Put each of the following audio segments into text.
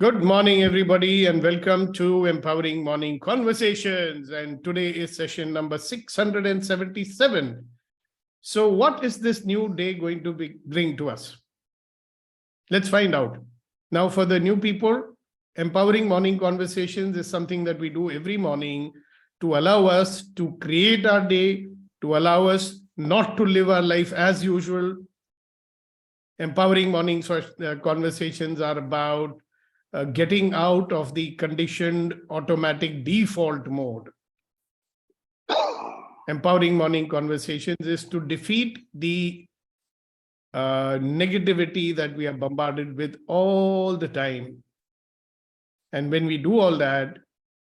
Good morning, everybody, and welcome to Empowering Morning Conversations. And today is session number 677. So what is this new day going to bring to us? Let's find out. Now, for the new people, Empowering Morning Conversations is something that we do every morning to allow us to create our day, to allow us not to live our life as usual. Empowering Morning Conversations are about getting out of the conditioned automatic default mode. Empowering Morning Conversations is to defeat the negativity that we are bombarded with all the time. And when we do all that,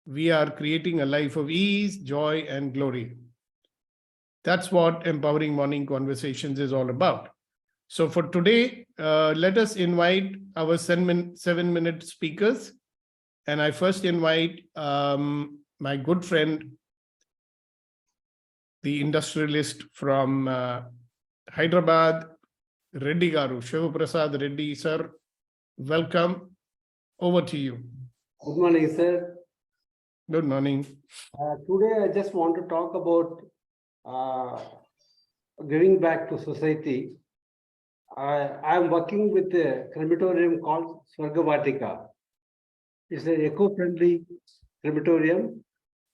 we are creating a life of ease, joy, and glory. That's what Empowering Morning Conversations is all about. So for today, let us invite our 7-minute speakers. And I first invite my good friend, the industrialist from Hyderabad, Reddy Garu, Shiva Prasad Reddy, sir. Welcome. Over to you. Good morning, sir. Good morning. Today, I just want to talk about giving back to society. I am working with a crematorium called Swargavatika. It's an eco-friendly crematorium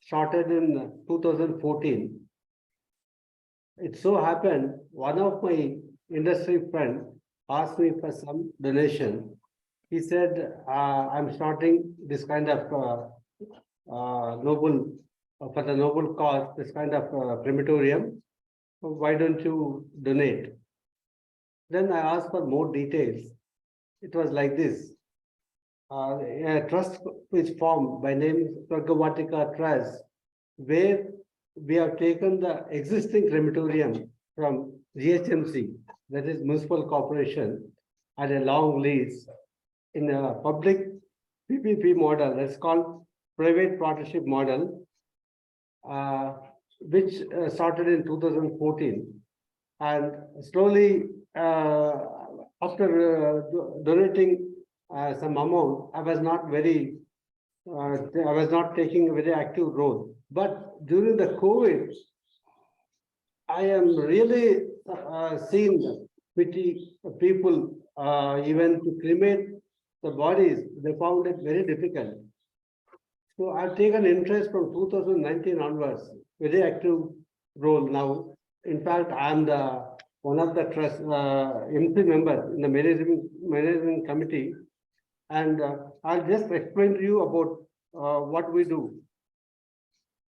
started in 2014. It so happened, one of my industry friends asked me for some donation. He said, I'm starting this kind of for the noble cause, this kind of crematorium. So why don't you donate? Then I asked for more details. It was like this. A trust is formed by name Swargavatika Trust, where we have taken the existing crematorium from GHMC, that is Municipal Corporation, at a long lease in a public PPP model, that's called private partnership model, which started in 2014. And slowly, after donating some amount, I was not taking a very active role. But during the COVID, I am really seeing pity people, even to cremate the bodies, they found it very difficult. So I've taken interest from 2019 onwards, very active role now. In fact, I am one of the trust MC members in the management committee, and I'll just explain to you about what we do.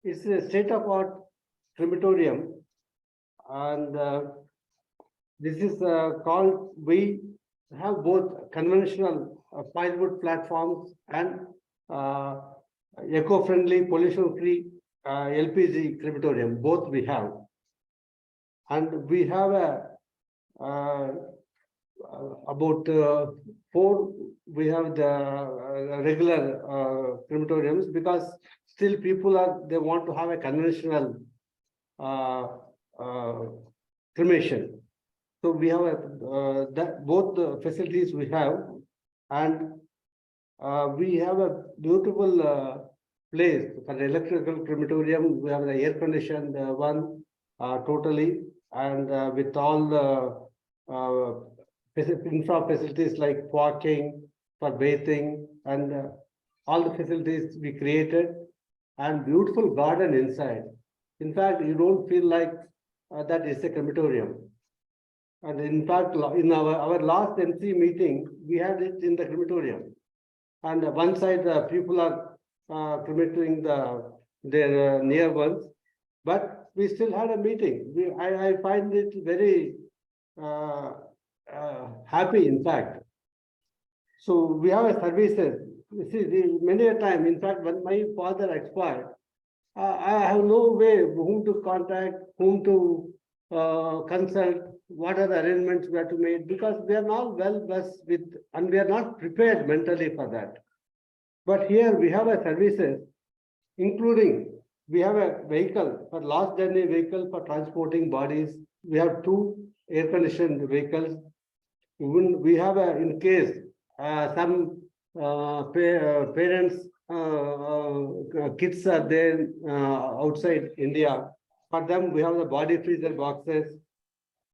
It's a state-of-art crematorium, and this is called. We have both conventional firewood platforms and eco-friendly, pollution-free LPG crematorium. Both we have. And we have about 4, we have the regular crematoriums, because still people they want to have a conventional cremation. So we have both the facilities we have, and we have a beautiful place for the electrical crematorium. We have the air-conditioned one totally, and with all the infra facilities like parking, for bathing, and all the facilities we created, and beautiful garden inside. In fact, you don't feel like that is a crematorium. And in fact, in our last MC meeting, we had it in the crematorium. And one side, people are cremating their near ones, but we still had a meeting. I find it very happy, in fact. So we have a services. You see, many a time, in fact, when my father expired, I have no way whom to contact, whom to consult, what are the arrangements we have to make, because we are not well blessed with, and we are not prepared mentally for that. But here we have a services, including we have a vehicle for last journey vehicle for transporting bodies. We have 2 air-conditioned vehicles. Even we have in case some parents, kids are there outside India. For them, we have the body freezer boxes,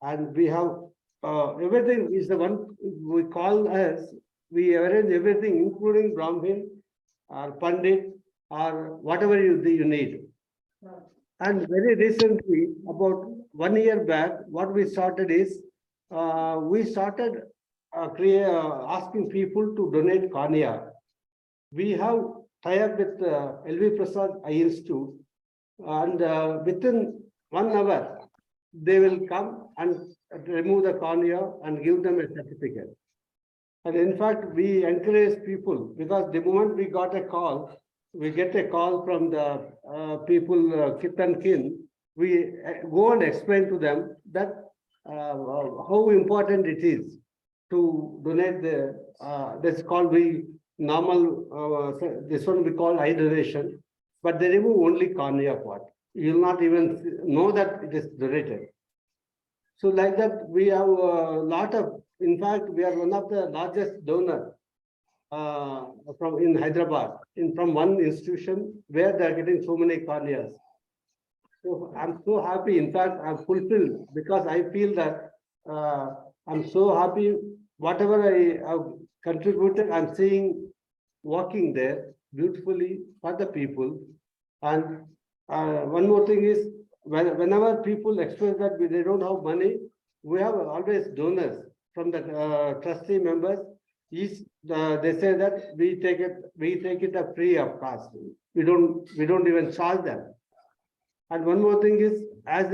and we have everything is the one we call as, we arrange everything, including Brahmin or Pandit or whatever you need. And very recently, about 1 year back, what we started is, we started asking people to donate cornea. We have tie-up with L.V. Prasad Eye Institute, and within 1 hour, they will come and remove the cornea and give them a certificate. And in fact, we encourage people, because the moment we get a call from the people, kith and kin, we go and explain to them that how important it is to donate the, that's called normal, this one we call eye donation, but they remove only cornea part. You will not even know that it is donated. So like that, we have a lot of, in fact, we are one of the largest donors in Hyderabad, from one institution where they are getting so many corneas. So I'm so happy. In fact, I'm fulfilled, because I feel that I'm so happy. Whatever I have contributed, I'm seeing working there beautifully for the people. And one more thing is, whenever people express that they don't have money, we have always donors from the trustee members. They say that we take it up free of cost. We don't even charge them. And one more thing is, as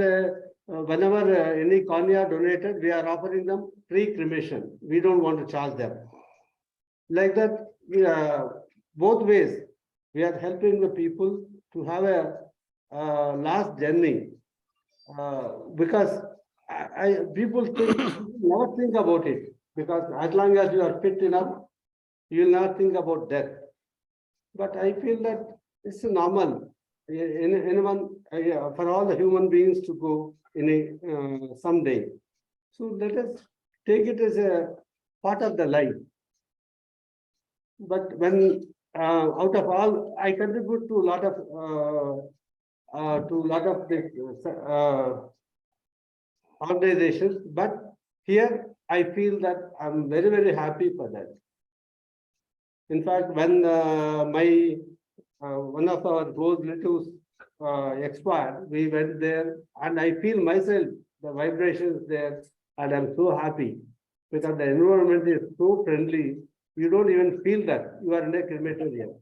whenever any cornea donated, we are offering them free cremation. We don't want to charge them. Like that, both ways, we are helping the people to have a last journey, because people never think about it, because as long as you are fit enough, you will not think about death. But I feel that it's normal. Anyone, for all the human beings to go in someday. So let us take it as a part of the life. But when out of all, I contribute to a lot of this organizations, but here I feel that I'm very, very happy for that. In fact, when one of our close relatives expired, we went there, and I feel myself the vibrations there, and I'm so happy, because the environment is so friendly. You don't even feel that you are in a crematorium.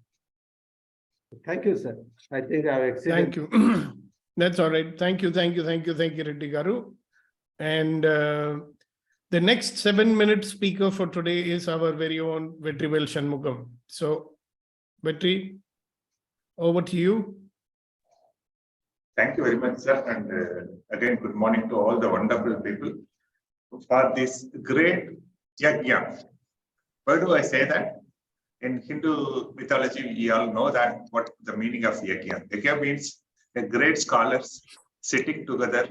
Thank you, sir. I think I've exceeded. Thank you. That's all right. Thank you, Reddy Garu. And the next 7-minute speaker for today is our very own Vetrivel Shanmugam. So, Vetri, over to you. Thank you very much, sir. And again, good morning to all the wonderful people for this great yajna. Why do I say that? In Hindu mythology, we all know that what the meaning of yajna. Yajna means a great scholars sitting together,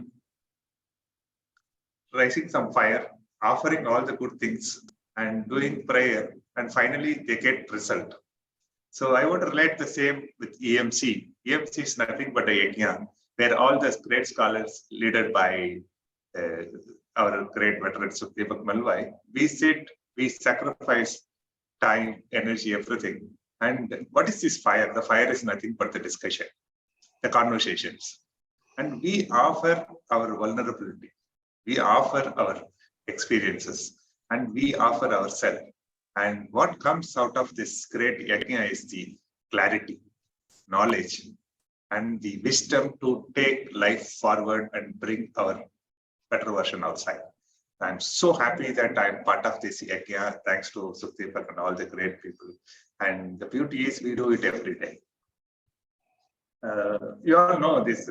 raising some fire, offering all the good things, and doing prayer, and finally they get result. So I would relate the same with EMC. EMC is nothing but a yajna, where all the great scholars, led by our great veteran Sukhdev Malvai, we sit, we sacrifice time, energy, everything. And what is this fire? The fire is nothing but the discussion, the conversations. And we offer our vulnerability, we offer our experiences, and we offer ourselves. And what comes out of this great yajna is the clarity, knowledge, and the wisdom to take life forward and bring our better version outside. I'm so happy that I'm part of this yajna, thanks to Sukhdev and all the great people. And the beauty is we do it every day. You all know this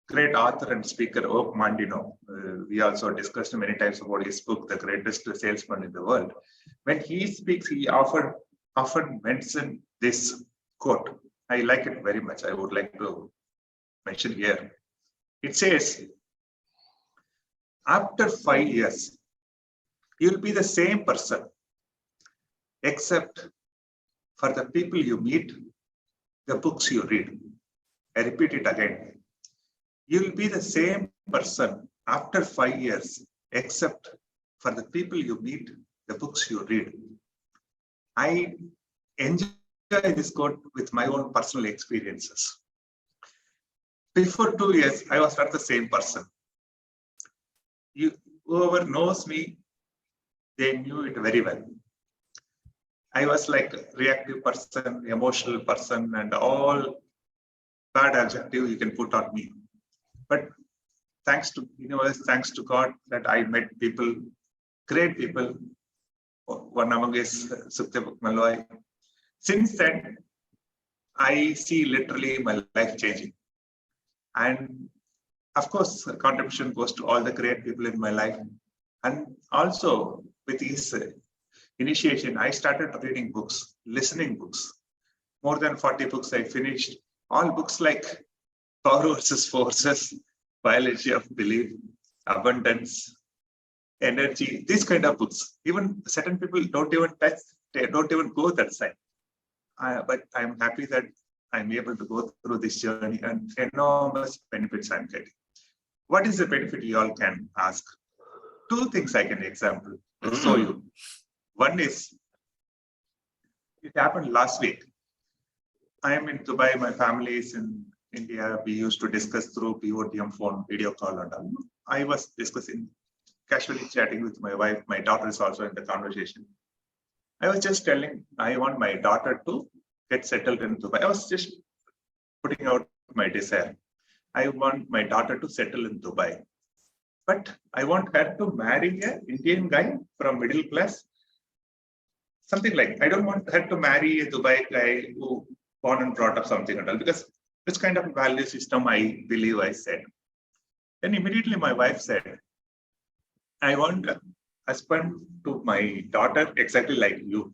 great author and speaker, Oak Mandino. We also discussed many times about his book, The Greatest Salesman in the World. When he speaks, he often mentions this quote. I like it very much. I would like to mention here. It says, after 5 years, you'll be the same person, except for the people you meet, the books you read. I repeat it again. You'll be the same person after 5 years, except for the people you meet, the books you read. I enjoy this quote with my own personal experiences. Before 2 years, I was not the same person. Whoever knows me, they knew it very well. I was like a reactive person, emotional person, and all bad adjective you can put on me. But thanks to universe, thanks to God, that I met people, great people. One among is Sukhdev Malloy. Since then, I see literally my life changing. And of course, contribution goes to all the great people in my life. And also with his initiation, I started reading books, listening books. More than 40 books I finished. All books like Power versus Forces, Biology of Belief, Abundance, Energy, these kind of books. Even certain people don't even touch, they don't even go that side. But I'm happy that I'm able to go through this journey and enormous benefits I'm getting. What is the benefit you all can ask? Two things I can example show you. One is, it happened last week. I am in Dubai, my family is in India. We used to discuss through POTM phone, video call and all. I was discussing, casually chatting with my wife. My daughter is also in the conversation. I was just telling, I want my daughter to get settled in Dubai. I was just putting out my desire. I want my daughter to settle in Dubai. But I want her to marry an Indian guy from middle class. Something like, I don't want her to marry a Dubai guy who born and brought up something and all, because this kind of value system, I believe I said. Then immediately my wife said, I want a husband to my daughter exactly like you.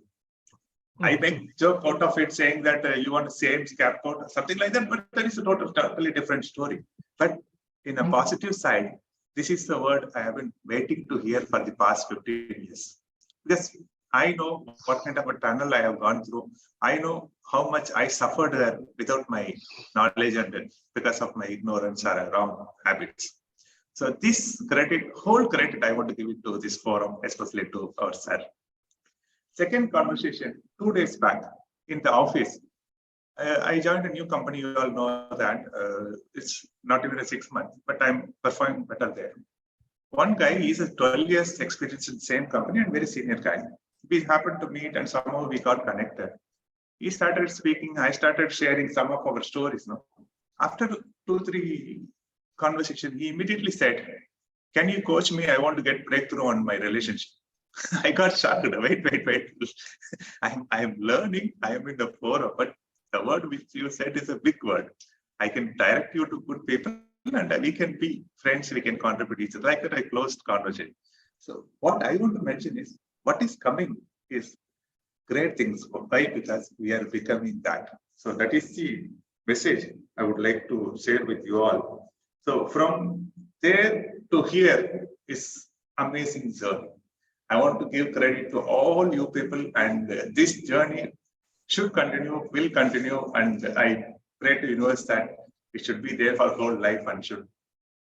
I make joke out of it saying that you want the same scapegoat or something like that, but that is a totally different story. But in a positive side, this is the word I have been waiting to hear for the past 15 years. Because I know what kind of a tunnel I have gone through. I know how much I suffered there without my knowledge and because of my ignorance or wrong habits. So this credit, whole credit, I want to give it to this forum, especially to our sir. Second conversation, 2 days back in the office, I joined a new company. You all know that it's not even a 6 months, but I'm performing better there. One guy is a 12 years experience in the same company and very senior guy. We happened to meet and somehow we got connected. He started speaking. I started sharing some of our stories. No? After 2-3 conversations, he immediately said, can you coach me? I want to get breakthrough on my relationship. I got shocked. Wait. I'm learning. I am in the forum, but the word which you said is a big word. I can direct you to good people and we can be friends. We can contribute each other. Like that, I closed conversation. So what I want to mention is what is coming is great things. Why? Because we are becoming that. So that is the message I would like to share with you all. So from there to here is amazing journey. I want to give credit to all you people, and this journey should continue, will continue, and I pray to the universe that it should be there for whole life and should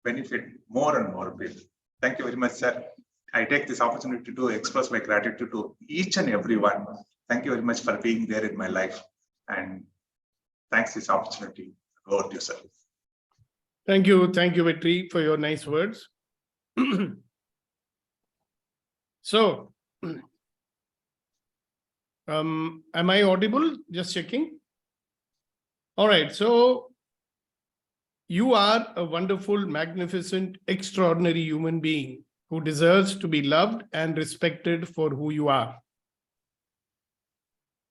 benefit more and more people. Thank you very much, sir. I take this opportunity to express my gratitude to each and every one. Thank you very much for being there in my life, and thanks for this opportunity. Over to you, sir. Thank you, Vetri, for your nice words. So, am I audible? Just checking. All right. So, you are a wonderful, magnificent, extraordinary human being who deserves to be loved and respected for who you are.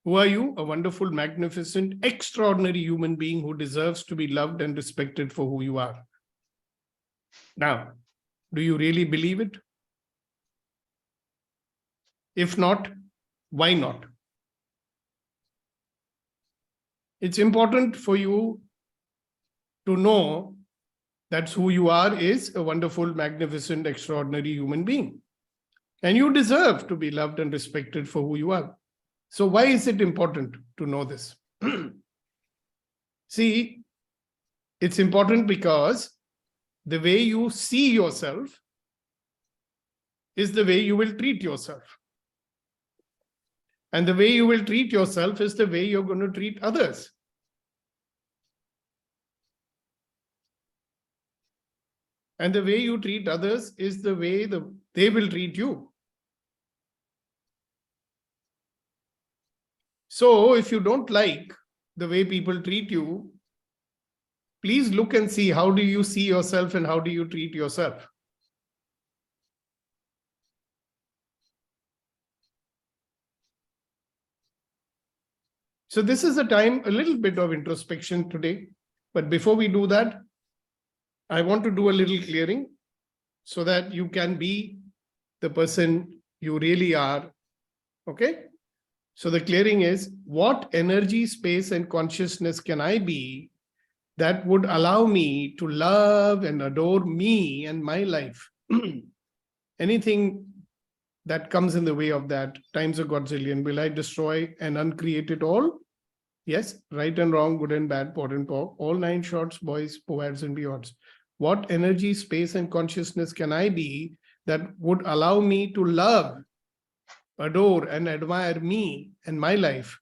Who are you? A wonderful, magnificent, extraordinary human being who deserves to be loved and respected for who you are. Now, do you really believe it? If not, why not? It's important for you to know that who you are is a wonderful, magnificent, extraordinary human being. And you deserve to be loved and respected for who you are. So why is it important to know this? See, it's important because the way you see yourself is the way you will treat yourself. And the way you will treat yourself is the way you're going to treat others. And the way you treat others is the way they will treat you. So if you don't like the way people treat you, please look and see how do you see yourself and how do you treat yourself. So this is a time, a little bit of introspection today. But before we do that, I want to do a little clearing so that you can be the person you really are. Okay? So the clearing is, what energy, space, and consciousness can I be that would allow me to love and adore me and my life? Anything that comes in the way of that, times a godzillion, will I destroy and uncreate it all? Yes, right and wrong, good and bad, pot and pork, all 9 shorts, boys, poets, and beyonds. What energy, space, and consciousness can I be that would allow me to love, adore, and admire me and my life?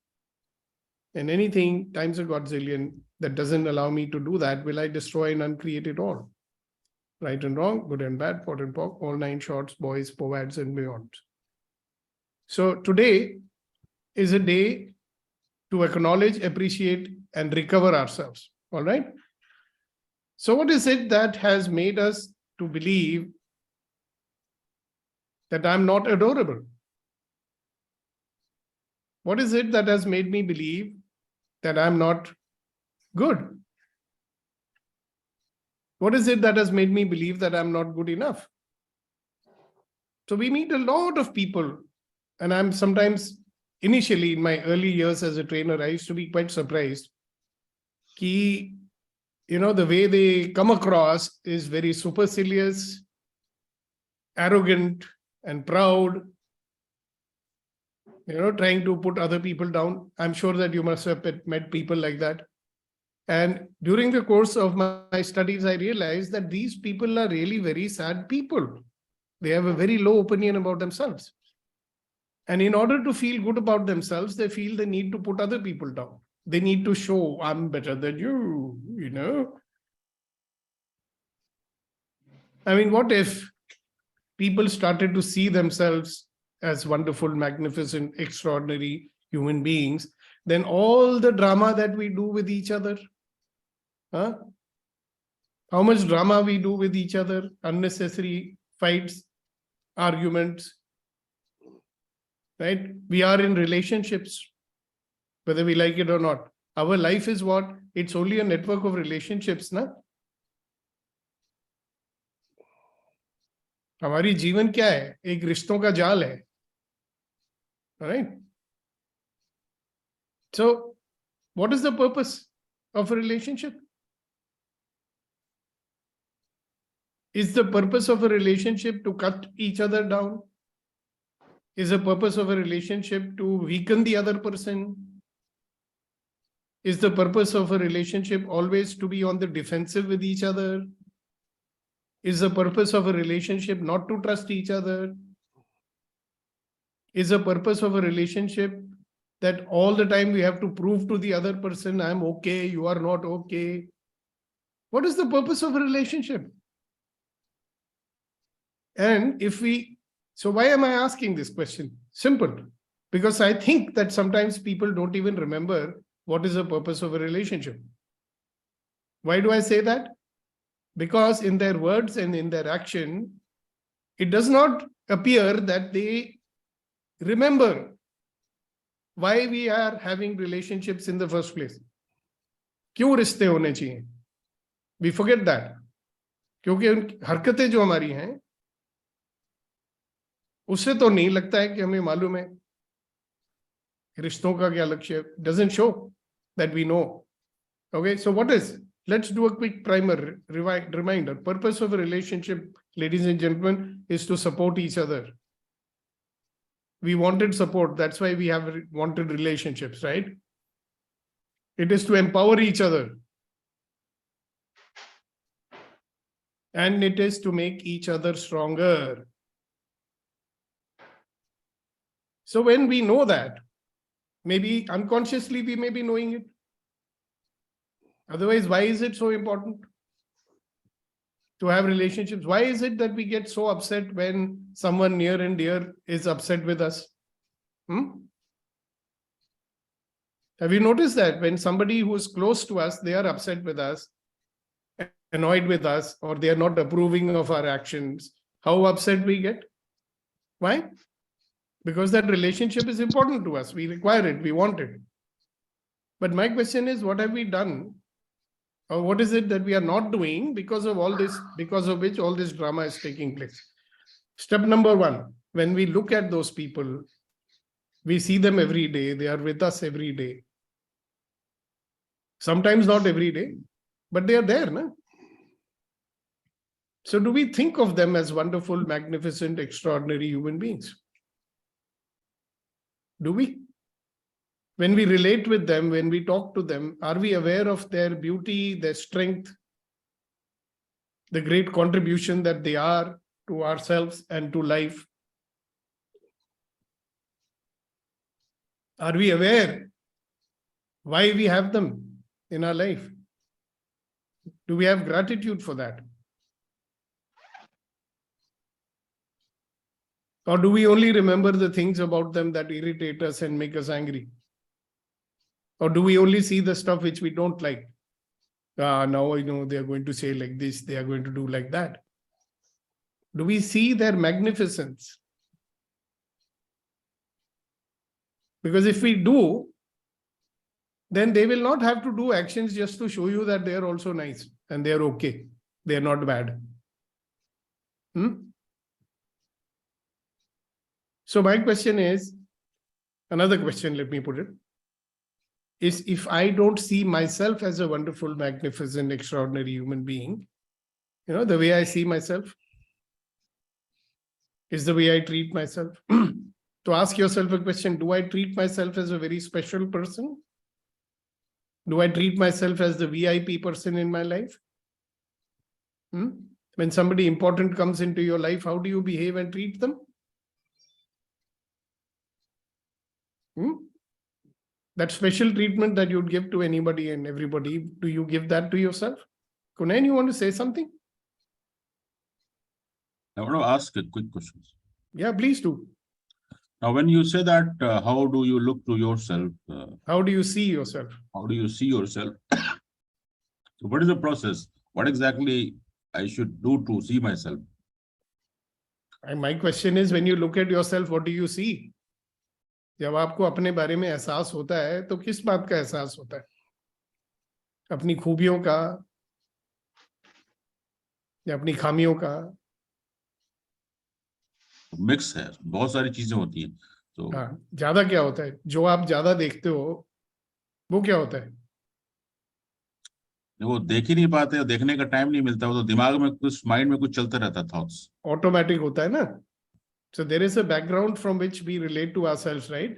And anything times a godzillion that doesn't allow me to do that, will I destroy and uncreate it all? Right and wrong, good and bad, pot and pork, all 9 shorts, boys, poets, and beyond. So today is a day to acknowledge, appreciate, and recover ourselves. All right. So what is it that has made us to believe that I'm not adorable? What is it that has made me believe that I'm not good? What is it that has made me believe that I'm not good enough? So we meet a lot of people, and I'm sometimes, initially in my early years as a trainer, I used to be quite surprised. The way they come across is very supercilious, arrogant, and proud, trying to put other people down. I'm sure that you must have met people like that. And during the course of my studies, I realized that these people are really very sad people. They have a very low opinion about themselves. And in order to feel good about themselves, they feel the need to put other people down. They need to show, I'm better than you, I mean, what if people started to see themselves as wonderful, magnificent, extraordinary human beings? Then all the drama that we do with each other, how much drama we do with each other, unnecessary fights, arguments, right? We are in relationships, whether we like it or not. Our life is what? It's only a network of relationships, na? हमारी जीवन क्या है? एक रिश्तों का जाल है. All right? So, what is the purpose of a relationship? Is the purpose of a relationship to cut each other down? Is the purpose of a relationship to weaken the other person? Is the purpose of a relationship always to be on the defensive with each other? Is the purpose of a relationship not to trust each other? Is the purpose of a relationship that all the time we have to prove to the other person, I'm okay, you are not okay? What is the purpose of a relationship? And so why am I asking this question? Simple. Because I think that sometimes people don't even remember what is the purpose of a relationship. Why do I say that? Because in their words and in their action, it does not appear that they remember why we are having relationships in the first place. क्यों रिश्ते होने चाहिए? We forget that. क्योंकि उन हरकतें जो हमारी हैं, उससे तो नहीं लगता है कि हमें मालूम है रिश्तों का क्या लक्ष्य है. Doesn't show that we know. Okay, so what is? Let's do a quick primer, reminder. Purpose of a relationship, ladies and gentlemen, is to support each other. We wanted support. That's why we have wanted relationships, right? It is to empower each other. And it is to make each other stronger. So when we know that, maybe unconsciously we may be knowing it. Otherwise, why is it so important to have relationships? Why is it that we get so upset when someone near and dear is upset with us? Have you noticed that when somebody who is close to us, they are upset with us, annoyed with us, or they are not approving of our actions, how upset we get? Why? Because that relationship is important to us. We require it. We want it. But my question is, what have we done? Or what is it that we are not doing because of all this, because of which all this drama is taking place? Step number one, when we look at those people, we see them every day. They are with us every day. Sometimes not every day, but they are there. No? So do we think of them as wonderful, magnificent, extraordinary human beings? Do we? When we relate with them, when we talk to them, are we aware of their beauty, their strength, the great contribution that they are to ourselves and to life? Are we aware why we have them in our life? Do we have gratitude for that? Or do we only remember the things about them that irritate us and make us angry? Or do we only see the stuff which we don't like? Now I know they are going to say like this, they are going to do like that. Do we see their magnificence? Because if we do, then they will not have to do actions just to show you that they are also nice and they are okay. They are not bad. So my question is, another question, let me put it, is if I don't see myself as a wonderful, magnificent, extraordinary human being, the way I see myself is the way I treat myself. To ask yourself a question, do I treat myself as a very special person? Do I treat myself as the VIP person in my life? When somebody important comes into your life, how do you behave and treat them? That special treatment that you'd give to anybody and everybody, do you give that to yourself? Kunain, you want to say something? I want to ask a quick question. Yeah, please do. Now, when you say that, how do you look to yourself? How do you see yourself? How do you see yourself? So what is the process? What exactly I should do to see myself? And my question is, when you look at yourself, what do you see? जब आपको अपने बारे में एहसास होता है तो किस बात का एहसास होता है? अपनी खूबियों का या अपनी खामियों का? मिक्स है, बहुत सारी चीजें होती हैं. तो ज्यादा क्या होता है? जो आप ज्यादा देखते हो वो क्या होता है? वो देख ही नहीं पाते, देखने का टाइम नहीं मिलता, वो तो दिमाग में कुछ, माइंड में कुछ चलता रहता, थॉट्स ऑटोमेटिक होता है ना. So there is a background from which we relate to ourselves, right?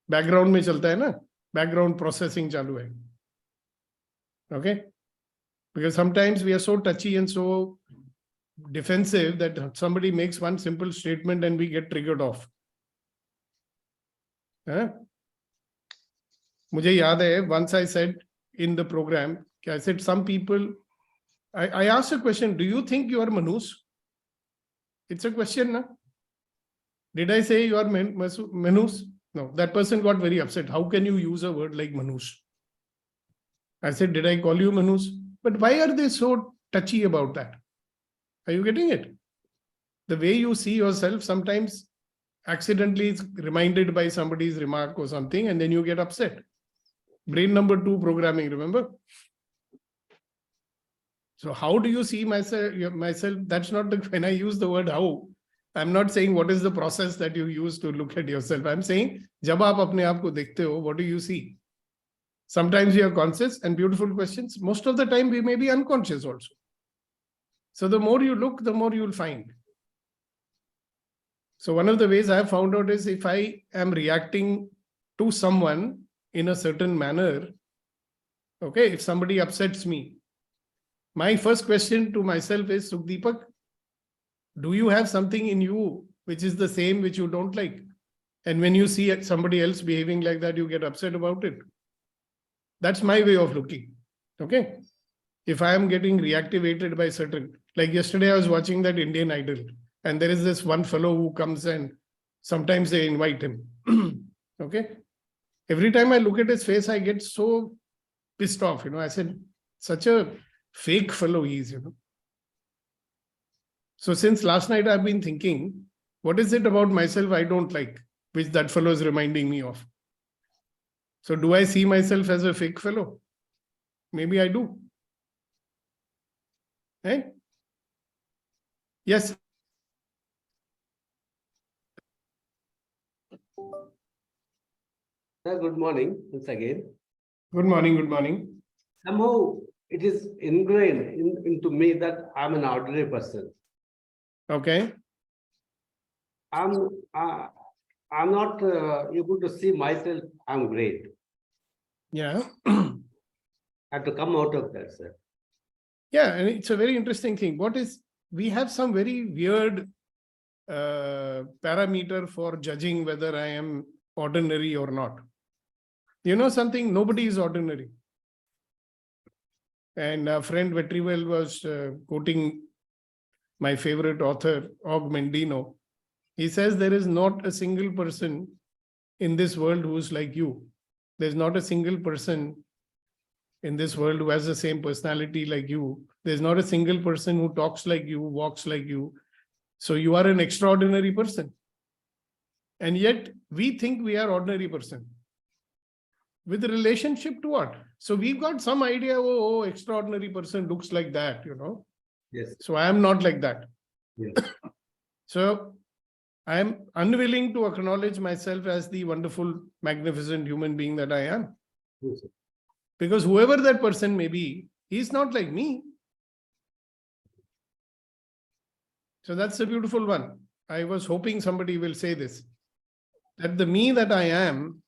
Background में चलता है ना, background processing चालू है. Okay? Because sometimes we are so touchy and so defensive that somebody makes one simple statement and we get triggered off. मुझे याद है, once I said in the program, I said some people, I asked a question, do you think you are Manus? It's a question, na? Did I say you are Manus? No, that person got very upset. How can you use a word like Manus? I said, did I call you Manus? But why are they so touchy about that? Are you getting it? The way you see yourself sometimes accidentally is reminded by somebody's remark or something, and then you get upset. Brain number 2 programming, remember? So how do you see myself? That's not the, when I use the word how, I'm not saying what is the process that you use to look at yourself. I'm saying, जब आप अपने आप को देखते हो, what do you see? Sometimes we are conscious, and beautiful questions. Most of the time we may be unconscious also. So the more you look, the more you'll find. So one of the ways I have found out is if I am reacting to someone in a certain manner, okay, if somebody upsets me, my first question to myself is, Sukhdeepak, do you have something in you which is the same which you don't like? And when you see somebody else behaving like that, you get upset about it. That's my way of looking. Okay. If I am getting reactivated by certain, like yesterday I was watching that Indian Idol, and there is this one fellow who comes and sometimes they invite him. Okay. Every time I look at his face, I get so pissed off. I said, such a fake fellow he is. So since last night, I've been thinking, what is it about myself I don't like, which that fellow is reminding me of? So do I see myself as a fake fellow? Maybe I do. Eh? Yes. Sir, good morning once again. Good morning. Good morning. Somehow it is ingrained into me that I'm an ordinary person. Okay. I'm not able to see myself. I'm great. Yeah. I have to come out of that, sir. Yeah. And it's a very interesting thing. We have some very weird parameter for judging whether I am ordinary or not. You know something? Nobody is ordinary. And our friend Vetrivel was quoting my favorite author, Og Mendino. He says there is not a single person in this world who is like you. There's not a single person in this world who has the same personality like you. There's not a single person who talks like you, walks like you. So you are an extraordinary person. And yet we think we are ordinary person. With relationship to what? So we've got some idea, oh, extraordinary person looks like that, Yes. So I am not like that. Yes. So I am unwilling to acknowledge myself as the wonderful, magnificent human being that I am. Yes, sir. Because whoever that person may be, he's not like me. So that's a beautiful one. I was hoping somebody will say this, that the me that I am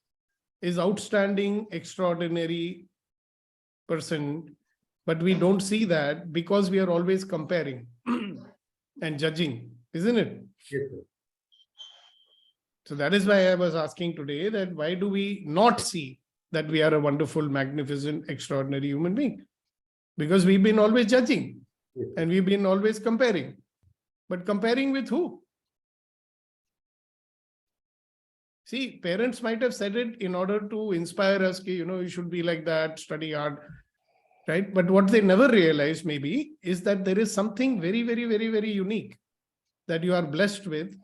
is outstanding, extraordinary person, but we don't see that because we are always comparing and judging, isn't it? Yes, sir. So that is why I was asking today that why do we not see that we are a wonderful, magnificent, extraordinary human being? Because we've been always judging Yes, sir. and we've been always comparing. But comparing with who? See, parents might have said it in order to inspire us, you should be like that, study hard, right? But what they never realize maybe is that there is something very, very, very, very unique that you are blessed with.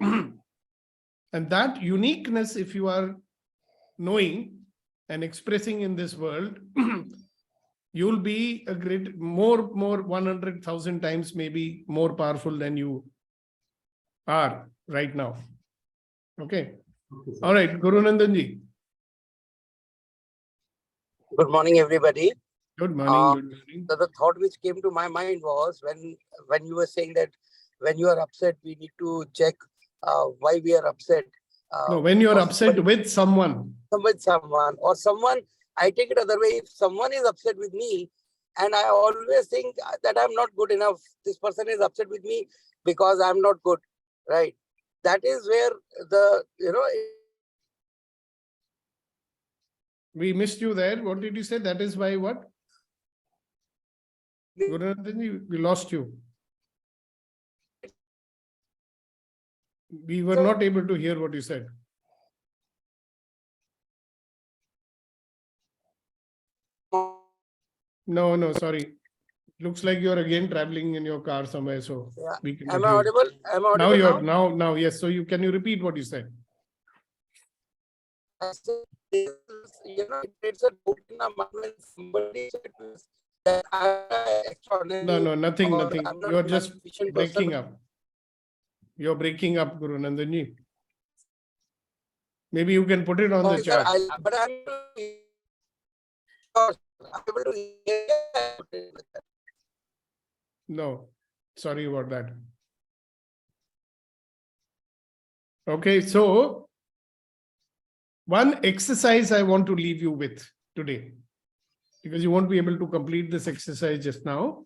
And that uniqueness, if you are knowing and expressing in this world, you'll be a great, more 100,000 times maybe more powerful than you are right now. Okay. Okay, sir. All right, Guru Nandanji. Good morning, everybody. Good morning. Good morning. The thought which came to my mind was when you were saying that when you are upset, we need to check why we are upset. No, when you are or upset somebody- with someone. with someone or someone, I take it other way. If someone is upset with me, and I always think that I'm not good enough, this person is upset with me because I'm not good, right? That is where We missed you there. What did you say? That is why what? Guru Nandanji, we lost you. We were not able to hear what you said. No, sorry. Looks like you're again traveling in your car somewhere, so Yeah. we can. Am I audible? Am I audible Now, yes. So can you repeat what you said? I said, it's a doubt in our mind when somebody says that I'm extraordinary. No, nothing. or I'm not You're a just magnificent breaking person. up. You're breaking up, Guru Nandanji. Maybe you can put it on the Okay, sir, chat. but I'm able to hear. No, sorry about that. Okay, so one exercise I want to leave you with today, because you won't be able to complete this exercise just now.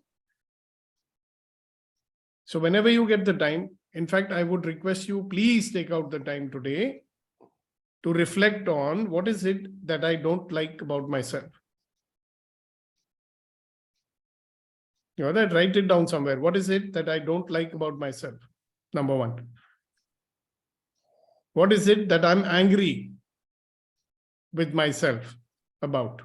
So whenever you get the time, in fact, I would request you, please take out the time today to reflect on what is it that I don't like about myself. You know that, write it down somewhere. What is it that I don't like about myself? Number one. What is it that I'm angry with myself about?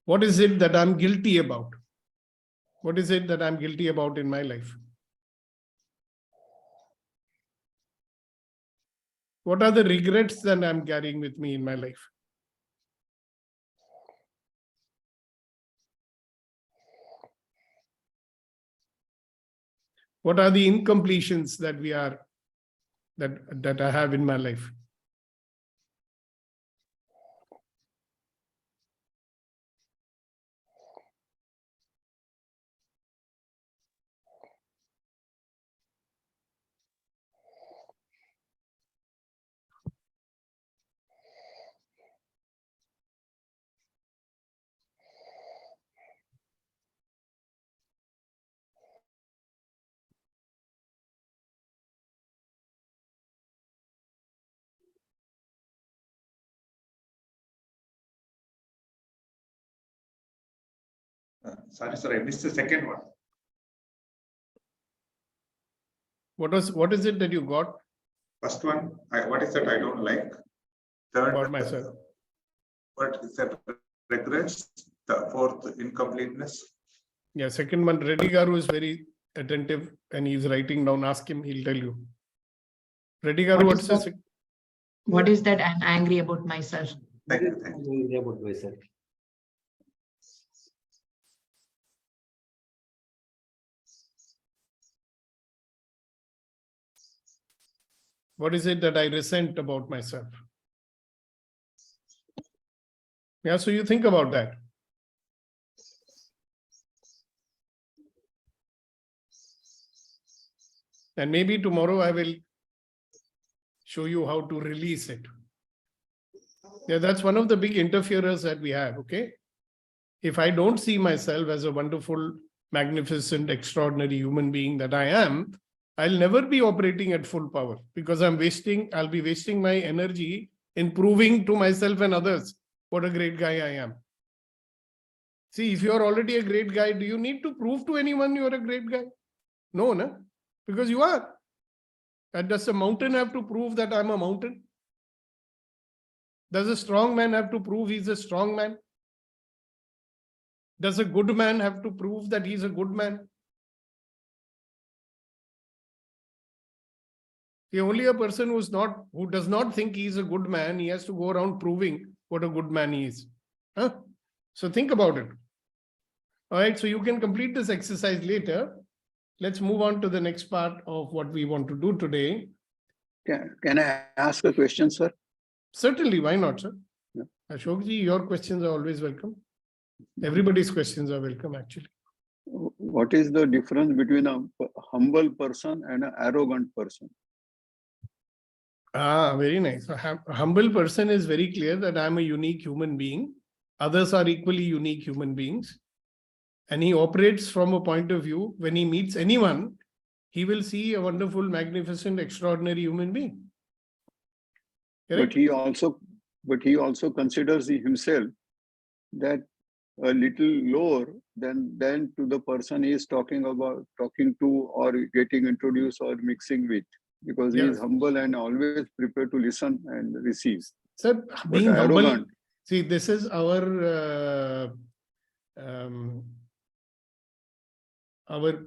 What is it that I'm guilty about? What is it that I'm guilty about in my life? What are the regrets that I'm carrying with me in my life? What are the incompletions that that I have in my life? Sorry, sir, I missed the second one. What is it that you got First one, what is that I don't like? Third, about myself? what is that regrets? The fourth, incompleteness. Yeah, second one, Reddy Garu is very attentive and he's writing down. Ask him, he'll tell you. Reddy Garu, What is that I'm angry about myself? Thank you. I'm angry about myself. What is it that I resent about myself? Yeah, so you think about that. And maybe tomorrow I will show you how to release it. Yeah, that's one of the big interferers that we have, okay? If I don't see myself as a wonderful, magnificent, extraordinary human being that I am, I'll never be operating at full power because I'll be wasting my energy in proving to myself and others what a great guy I am. See, if you're already a great guy, do you need to prove to anyone you're a great guy? No, no, because you are. And does a mountain have to prove that I'm a mountain? Does a strong man have to prove he's a strong man? Does a good man have to prove that he's a good man? The only a person who does not think he's a good man, he has to go around proving what a good man he is. Huh? So think about it. All right, so you can complete this exercise later. Let's move on to the next part of what we want to do today. Can I ask a question, sir? Certainly, why not, sir? Yeah. Ashokji, your questions are always welcome. Everybody's questions are welcome, actually. What is the difference between a humble person and an arrogant person? Very nice. A humble person is very clear that I'm a unique human being. Others are equally unique human beings. And he operates from a point of view, when he meets anyone, he will see a wonderful, magnificent, extraordinary human being. Correct? But he also considers himself that a little lower than to the person he is talking to or getting introduced or mixing with, because he is humble and always prepared to listen and receive. Sir, being arrogant, humble, see, this is our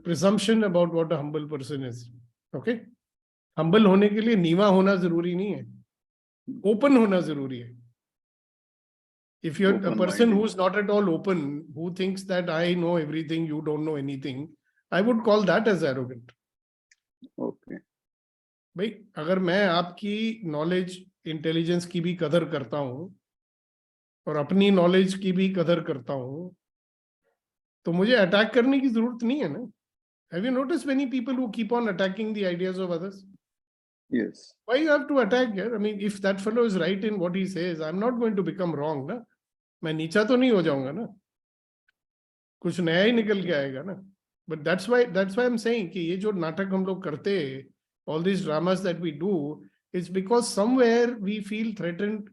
presumption about what a humble person is. Okay? Humble होने के लिए नीवा होना जरूरी नहीं है. Open होना जरूरी है. If you're a person who's not at all open, who thinks that I know everything, you don't know anything, I would call that as arrogant. Okay. भाई अगर मैं आपकी नॉलेज इंटेलिजेंस की भी कदर करता हूं और अपनी नॉलेज की भी कदर करता हूं, तो मुझे अटैक करने की जरूरत नहीं है ना. Have you noticed many people who keep on attacking the ideas of others? Yes. Why you have to attack here? I mean, if that fellow is right in what he says, I'm not going to become wrong, ना. मैं नीचा तो नहीं हो जाऊंगा ना. कुछ नया ही निकल के आएगा ना. But that's why I'm saying कि ये जो नाटक हम लोग करते हैं, all these dramas that we do, is because somewhere we feel threatened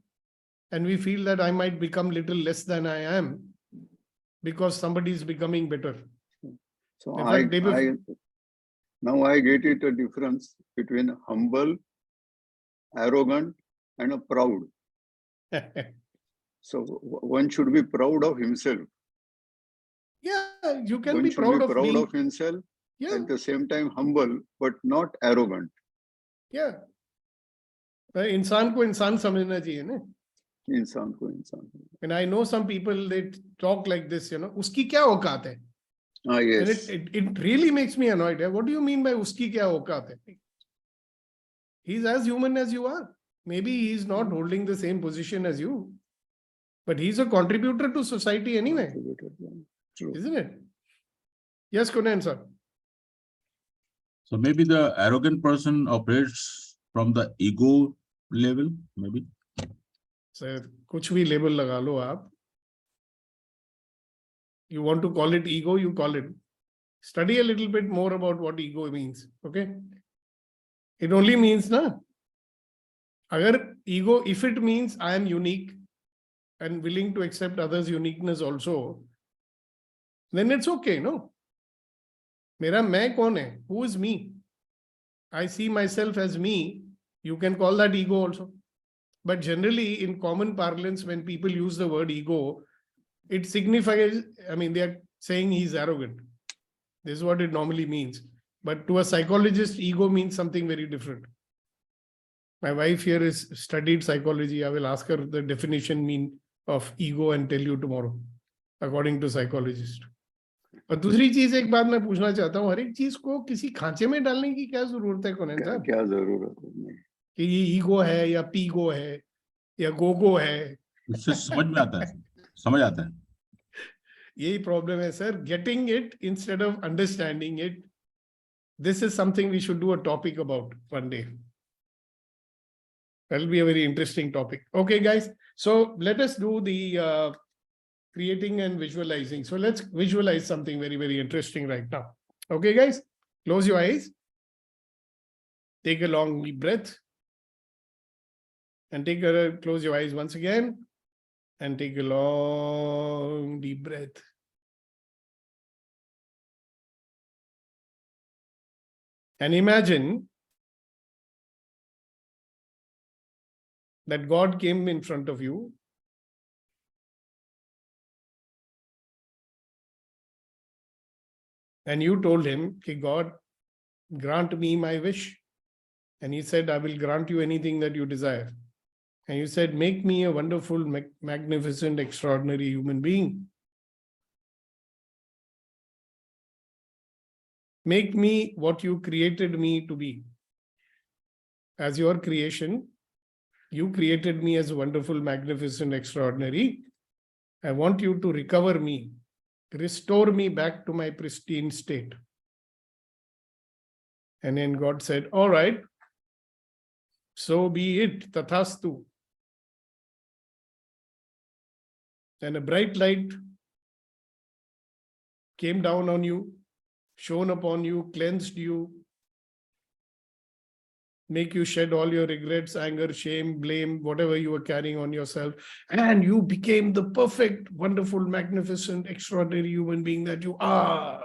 and we feel that I might become little less than I am because somebody is becoming better. So In fact, now I get it, a difference between humble, arrogant, and a proud. So one should be proud of himself. Yeah, you can One be should proud be of proud being, of himself, yeah, at the same time humble, but not arrogant. yeah. इंसान को इंसान समझना चाहिए ना. इंसान को इंसान. And I know some people, they talk like this, you know, उसकी क्या औकात है? Ah, yes. And it really makes me annoyed. What do you mean by उसकी क्या औकात है? He's as human as you are. Maybe he's not holding the same position as you, but he's a contributor to society anyway. True. Isn't it? Yes, Kunan sir. So maybe the arrogant person operates from the ego level, maybe. Sir, कुछ भी label लगा लो आप. You want to call it ego, you call it. Study a little bit more about what ego means. Okay. It only means na. Agar ego, if it means I am unique and willing to accept others' uniqueness also, then it's okay, no? Mera main kaun hai? Who is me? I see myself as me. You can call that ego also. But generally, in common parlance, when people use the word ego, it signifies, I mean, they are saying he's arrogant. This is what it normally means. But to a psychologist, ego means something very different. My wife here is studied psychology. I will ask her the definition of ego and tell you tomorrow, according to psychologist. और दूसरी चीज एक बात मैं पूछना चाहता हूँ, हर एक चीज को किसी खांचे में डालने की क्या जरूरत है कुनैन साहब? क्या जरूरत है? कि ये ईगो है या पीगो है या गोगो है. इससे समझ में आता है, समझ आता है. यही प्रॉब्लम है sir. Getting it instead of understanding it. This is something we should do a topic about one day. That'll be a very interesting topic. Okay, guys. So let us do the creating and visualizing. So let's visualize something very, very interesting right now. Okay, guys. Close your eyes. Take a long deep breath. And close your eyes once again. And take a long deep breath. And imagine that God came in front of you and you told him, okay, God, grant me my wish. And he said, I will grant you anything that you desire. And you said, make me a wonderful, magnificent, extraordinary human being. Make me what you created me to be. As your creation, you created me as wonderful, magnificent, extraordinary. I want you to recover me, restore me back to my pristine state. And then God said, all right, so be it, tathastu. And a bright light came down on you, shone upon you, cleansed you, make you shed all your regrets, anger, shame, blame, whatever you were carrying on yourself. And you became the perfect, wonderful, magnificent, extraordinary human being that you are.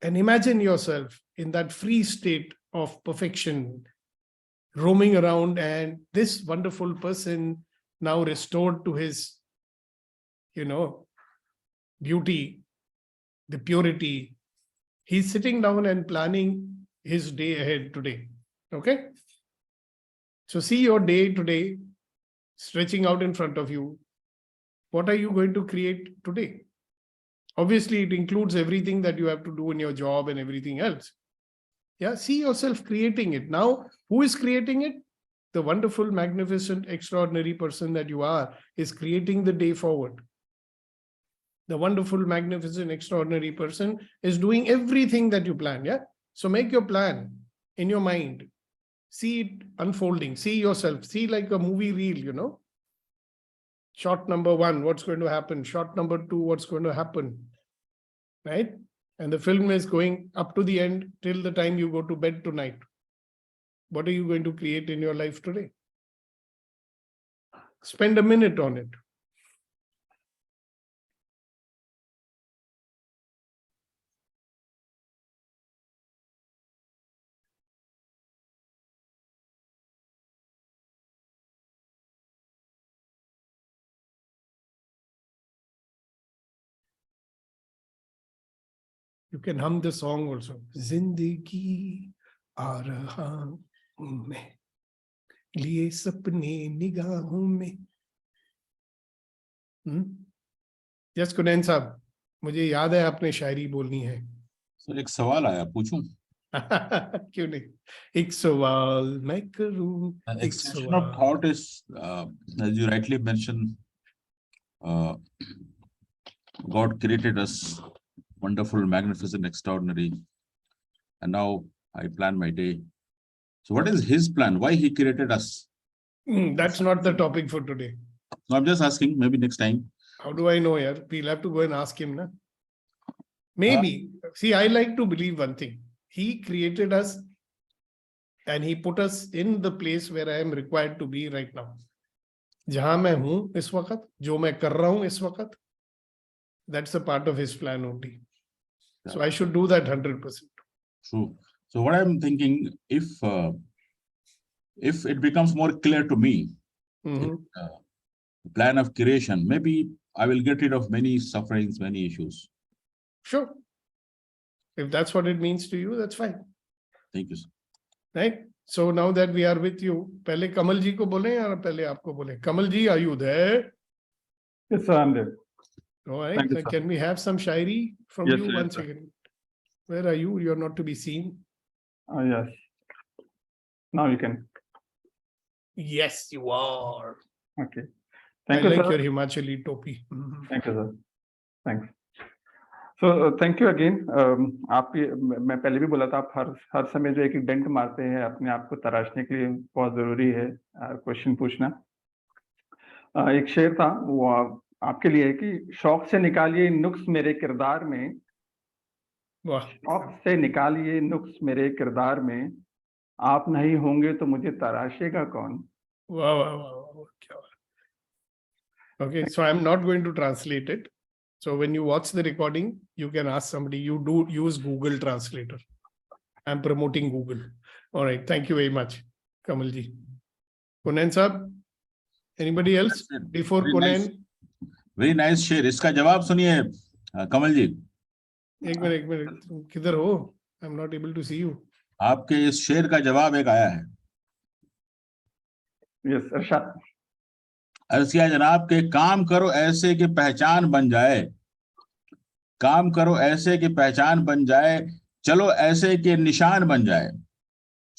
And imagine yourself in that free state of perfection, roaming around, and this wonderful person now restored to his, beauty, the purity. He's sitting down and planning his day ahead today. Okay? So see your day today stretching out in front of you. What are you going to create today? Obviously, it includes everything that you have to do in your job and everything else. Yeah, see yourself creating it. Now, who is creating it? The wonderful, magnificent, extraordinary person that you are is creating the day forward. The wonderful, magnificent, extraordinary person is doing everything that you plan. Yeah. So make your plan in your mind. See it unfolding. See yourself. See like a movie reel, you know. Shot number 1, what's going to happen? Shot number 2, what's going to happen? Right? And the film is going up to the end till the time you go to bed tonight. What are you going to create in your life today? Spend a minute on it. You can hum the song also. Zindagi aa raha hoon main, liye sapne nigahon mein. Yes, Kunain साहब, मुझे याद है आपने शायरी बोलनी है. Sir एक सवाल आया, पूछूं? क्यों नहीं? एक सवाल मैं करूं. An एक extension of सवाल. thought is, as you rightly mentioned, God created us wonderful, magnificent, extraordinary, and now I plan my day. So what is his plan? Why he created us? That's not the topic for today. No, I'm just asking, maybe next time. How do I know, yaar? We'll have to go and ask him, na? Maybe. See, I like to believe one thing. He created us and he put us in the place where I am required to be right now. जहां मैं हूं इस वक्त, जो मैं कर रहा हूं इस वक्त, that's a part of his plan only. So I should do that 100%. True. So what I'm thinking, if it becomes more clear to me, Mhm. the plan of creation, maybe I will get rid of many sufferings, many issues. Sure. If that's what it means to you, that's fine. Thank you, sir. Right? So now that we are with you, पहले कमल जी को बोले या पहले आपको बोले? कमल जी, are you there? Yes, sir, I'm there. All right. Thank you, sir. Can we have some shairi from Yes, you sir, once yes, sir. again? Where are you? You're not to be seen. Yes. Now you can. Yes, you are. Okay. I Thank you, like sir. your Himachali topi. Mhm. Thank you, sir. Thanks. So thank you again. आप मैं पहले भी बोला था, आप हर समय जो एक डेंट मारते हैं अपने आप को तराशने के लिए, बहुत जरूरी है क्वेश्चन पूछना. एक शेर था वो आपके लिए कि शौक से निकालिए नुक्स मेरे किरदार में, वाह. शौक से निकालिए नुक्स मेरे किरदार में, आप नहीं होंगे तो मुझे तराशेगा कौन. Wow, wow, wow, wow. क्या बात. Okay, so I'm not going to translate it. So when you watch the recording, you can ask somebody. You do use Google Translator. I'm promoting Google. All right. Thank you very much, Kamal ji. Kunain sahab, anybody else before Very Kunain? nice. Very nice शेर. इसका जवाब सुनिए कमल जी. एक minute, तुम किधर हो? I'm not able to see you. आपके इस शेर का जवाब एक आया है. Yes, Arshad. अर्ज किया जनाब के काम करो ऐसे कि पहचान बन जाए, काम करो ऐसे कि पहचान बन जाए, चलो ऐसे के निशान बन जाए,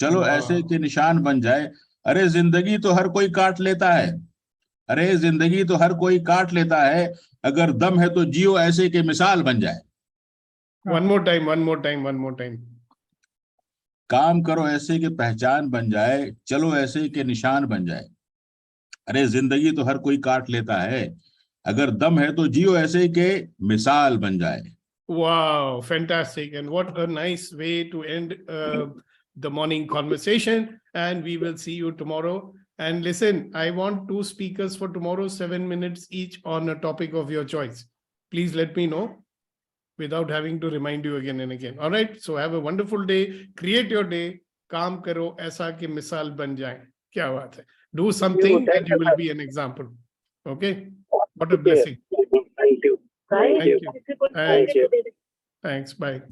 चलो ऐसे के निशान बन जाए. अरे जिंदगी तो हर कोई काट लेता है, अरे जिंदगी तो हर कोई काट लेता है, अगर दम है तो जियो ऐसे के मिसाल बन जाए. One more time. काम करो ऐसे कि पहचान बन जाए, चलो ऐसे के निशान बन जाए, अरे जिंदगी तो हर कोई काट लेता है, अगर दम है तो जियो ऐसे के मिसाल बन जाए. Wow, fantastic. And what a nice way to end the morning conversation. And we will see you tomorrow. And listen, I want 2 speakers for tomorrow, 7 minutes each on a topic of your choice. Please let me know without having to remind you again and again. All right. So have a wonderful day. Create your day. काम करो ऐसा कि मिसाल बन जाए. क्या बात है. Do something and you will be an example. Okay. What a blessing. Thank you. Thank you. Thanks. Bye.